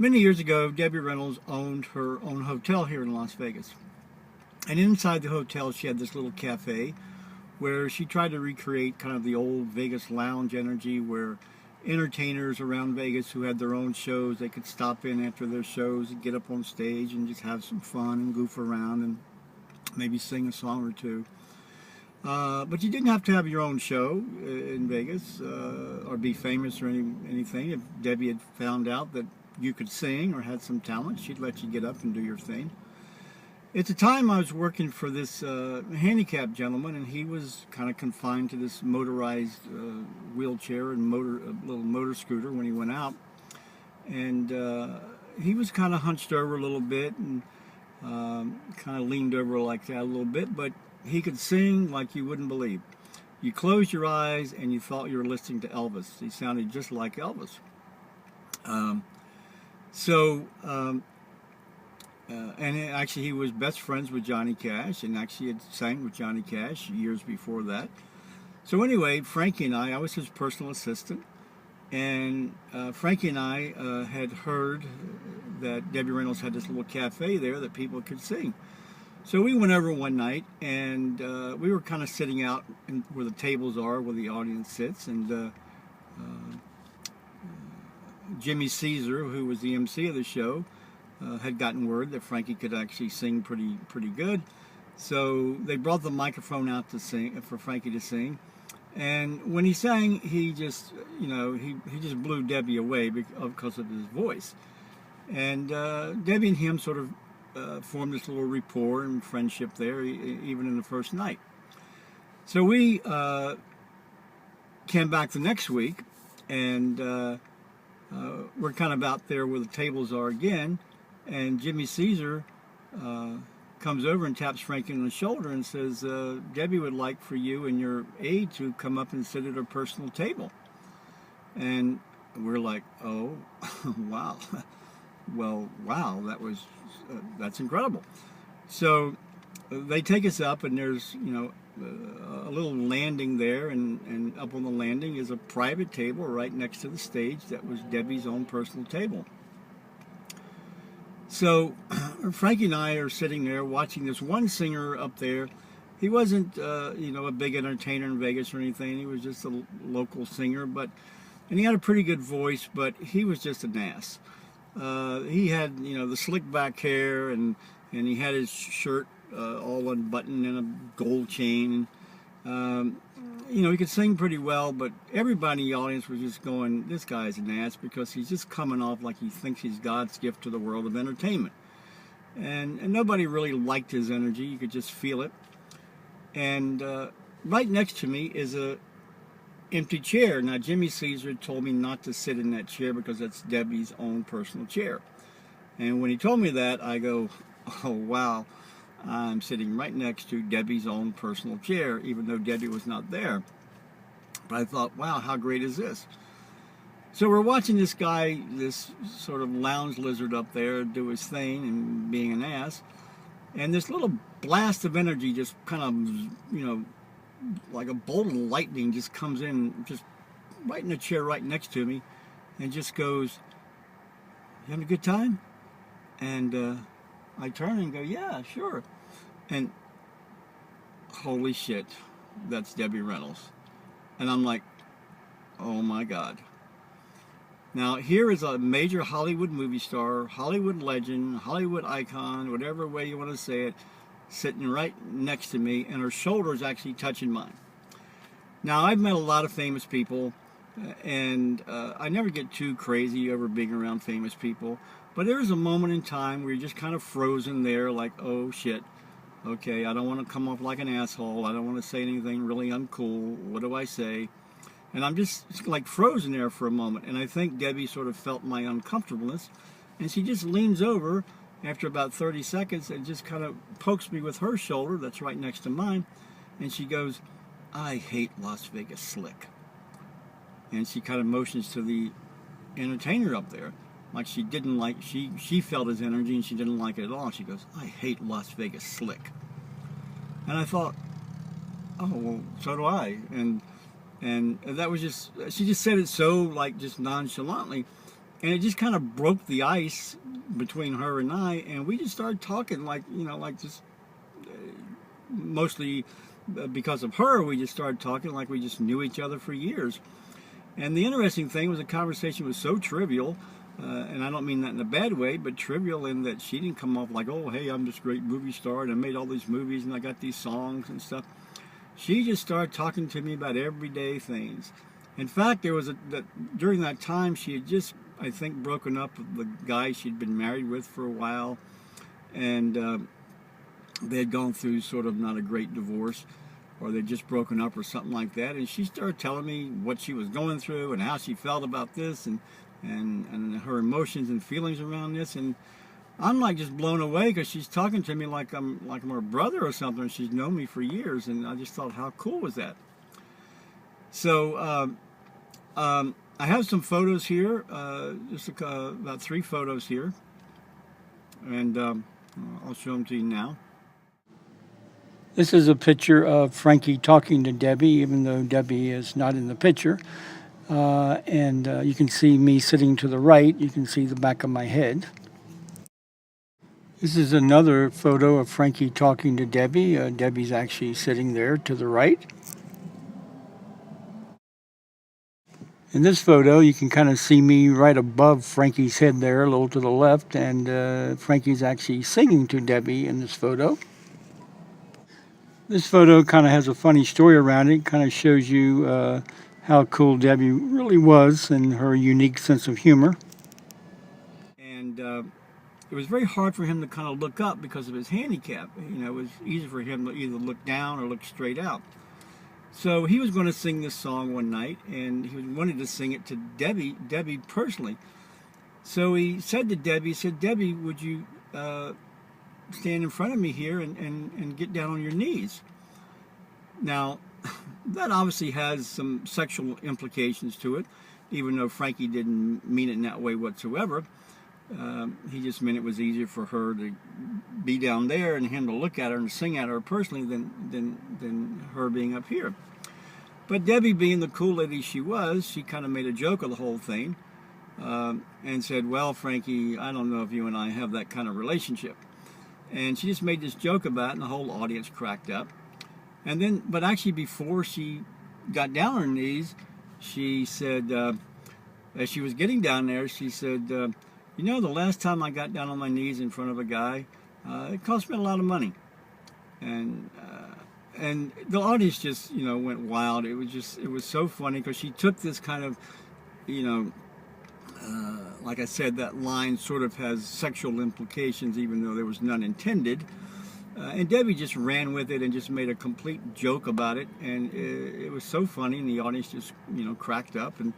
Many years ago, Debbie Reynolds owned her own hotel here in Las Vegas. And inside the hotel, she had this little cafe where she tried to recreate kind of the old Vegas lounge energy where entertainers around Vegas who had their own shows, they could stop in after their shows and get up on stage and just have some fun and goof around and maybe sing a song or two. But you didn't have to have your own show in Vegas or be famous or anything. If Debbie had found out that you could sing or had some talent, she'd let you get up and do your thing. At the time, I was working for this handicapped gentleman, and he was kind of confined to this motorized wheelchair and little motor scooter when he went out. And he was kind of hunched over a little bit and kind of leaned over like that a little bit, but he could sing like you wouldn't believe. You closed your eyes and you thought you were listening to Elvis. He sounded just like Elvis. And actually he was best friends with Johnny Cash, and actually had sang with Johnny Cash years before that. So anyway, Frankie and I was his personal assistant, and Frankie and I had heard that Debbie Reynolds had this little cafe there that people could sing. So we went over one night, and we were kind of sitting out where the tables are, where the audience sits, and Jimmy Caesar, who was the MC of the show, had gotten word that Frankie could actually sing pretty good. So they brought the microphone out to sing for Frankie to sing. And when he sang, he just, he just blew Debbie away because of his voice. And Debbie and him sort of formed this little rapport and friendship there, even in the first night. So we came back the next week, and we're kind of out there where the tables are again. And Jimmy Caesar comes over and taps Frankie on the shoulder and says, Debbie would like for you and your aide to come up and sit at her personal table. And we're like, oh, wow. Well, wow, that's incredible. So they take us up, and there's, a little landing there, and up on the landing is a private table right next to the stage that was Debbie's own personal table. So Frankie and I are sitting there watching this one singer up there. He wasn't, a big entertainer in Vegas or anything. He was just a local singer, and he had a pretty good voice, but he was just an ass. He had, the slick back hair, and he had his shirt all unbuttoned and a gold chain. He could sing pretty well, but everybody in the audience was just going, this guy's an ass, because he's just coming off like he thinks he's God's gift to the world of entertainment. And nobody really liked his energy. You could just feel it. And right next to me is a empty chair. Now, Jimmy Caesar told me not to sit in that chair because that's Debbie's own personal chair. And when he told me that, I go, oh, wow. I'm sitting right next to Debbie's own personal chair, even though Debbie was not there. But I thought, wow, how great is this? So we're watching this guy, this sort of lounge lizard up there, do his thing and being an ass. And this little blast of energy just kind of, like a bolt of lightning just comes in, just right in the chair right next to me, and just goes, you having a good time? And I turn and go, yeah, sure. And holy shit, that's Debbie Reynolds. And I'm like, oh my God. Now, here is a major Hollywood movie star, Hollywood legend, Hollywood icon, whatever way you want to say it, sitting right next to me, and her shoulder is actually touching mine. Now, I've met a lot of famous people, and I never get too crazy over being around famous people. But there is a moment in time where you're just kind of frozen there, like, oh shit, okay, I don't want to come off like an asshole, I don't want to say anything really uncool, what do I say? And I'm just like frozen there for a moment, and I think Debbie sort of felt my uncomfortableness, and she just leans over after about 30 seconds and just kind of pokes me with her shoulder that's right next to mine, and she goes, I hate Las Vegas slick. And she kind of motions to the entertainer up there. Like she didn't like, she felt his energy and she didn't like it at all. She goes, I hate Las Vegas slick. And I thought, oh, well, so do I. And that was just, she just said it so like just nonchalantly. and it just kind of broke the ice between her and I, and we just started talking like, like just mostly because of her, we just started talking like we just knew each other for years. And the interesting thing was the conversation was so trivial, and I don't mean that in a bad way, but trivial in that she didn't come off like, oh, hey, I'm this great movie star and I made all these movies and I got these songs and stuff. She just started talking to me about everyday things. In fact, there was during that time she had just, I think, broken up with the guy she'd been married with for a while, and they had gone through sort of not a great divorce, or they'd just broken up or something like that. And she started telling me what she was going through and how she felt about this, and her emotions and feelings around this. And I'm like just blown away because she's talking to me like I'm her brother or something. She's known me for years, and I just thought, how cool was that? So I have some photos here, just about 3 photos here, and I'll show them to you now. This is a picture of Frankie talking to Debbie, even though Debbie is not in the picture. And you can see me sitting to the right. You can see the back of my head. This is another photo of Frankie talking to Debbie. Debbie's actually sitting there to the right. In this photo, you can kind of see me right above Frankie's head there, a little to the left, and Frankie's actually singing to Debbie in this photo. This photo kind of has a funny story around it. It kind of shows you how cool Debbie really was and her unique sense of humor. And it was very hard for him to kind of look up because of his handicap. It was easy for him to either look down or look straight out. So he was going to sing this song one night, and he wanted to sing it to Debbie personally. So he said to Debbie, Debbie, would you stand in front of me here and get down on your knees? Now, that obviously has some sexual implications to it, even though Frankie didn't mean it in that way whatsoever. He just meant it was easier for her to be down there and him to look at her and sing at her personally than her being up here. But Debbie, being the cool lady she was, she kind of made a joke of the whole thing and said, well, Frankie, I don't know if you and I have that kind of relationship. And she just made this joke about it, and the whole audience cracked up. And then, but actually before she got down on her knees, she said, as she was getting down there, she said, the last time I got down on my knees in front of a guy, it cost me a lot of money. And the audience just, went wild. It was so funny because she took this kind of, like I said, that line sort of has sexual implications, even though there was none intended. And Debbie just ran with it and just made a complete joke about it. And it was so funny, and the audience just, cracked up. And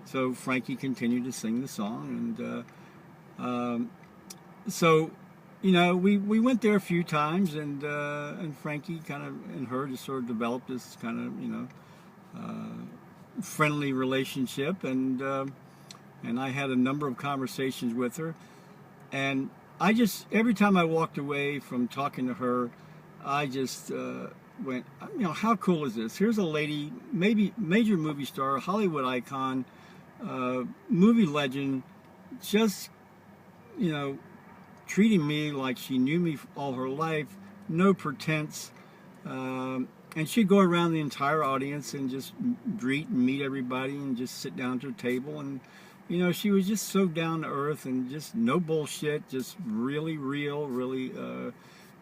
so Frankie continued to sing the song. And so, we went there a few times, and Frankie and her just sort of developed this kind of, friendly relationship. And I had a number of conversations with her, and every time I walked away from talking to her, I just went, how cool is this? Here's a lady, maybe major movie star, Hollywood icon, movie legend, just, treating me like she knew me all her life, no pretense. And she'd go around the entire audience and just greet and meet everybody and just sit down to her table. And she was just so down to earth and just no bullshit, just really real, really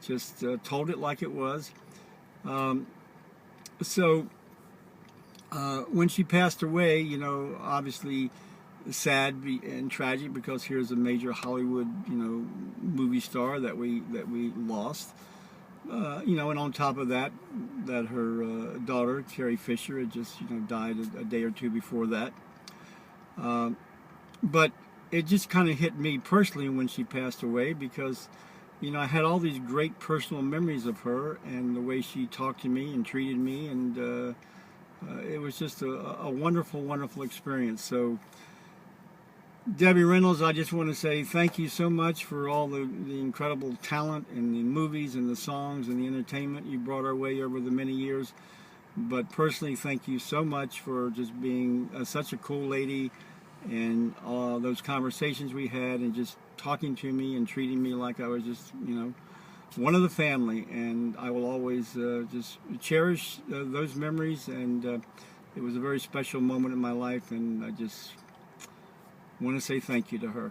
just told it like it was. So when she passed away, obviously sad and tragic, because here's a major Hollywood, movie star that we lost. And on top of that her daughter, Carrie Fisher, had just, died a day or two before that. But it just kind of hit me personally when she passed away, because, I had all these great personal memories of her and the way she talked to me and treated me, and it was just a wonderful, wonderful experience. So, Debbie Reynolds, I just want to say thank you so much for all the incredible talent and the movies and the songs and the entertainment you brought our way over the many years. But personally, thank you so much for just being such a cool lady, and those conversations we had, and just talking to me and treating me like I was just, one of the family. And I will always just cherish those memories, and it was a very special moment in my life, and I just want to say thank you to her.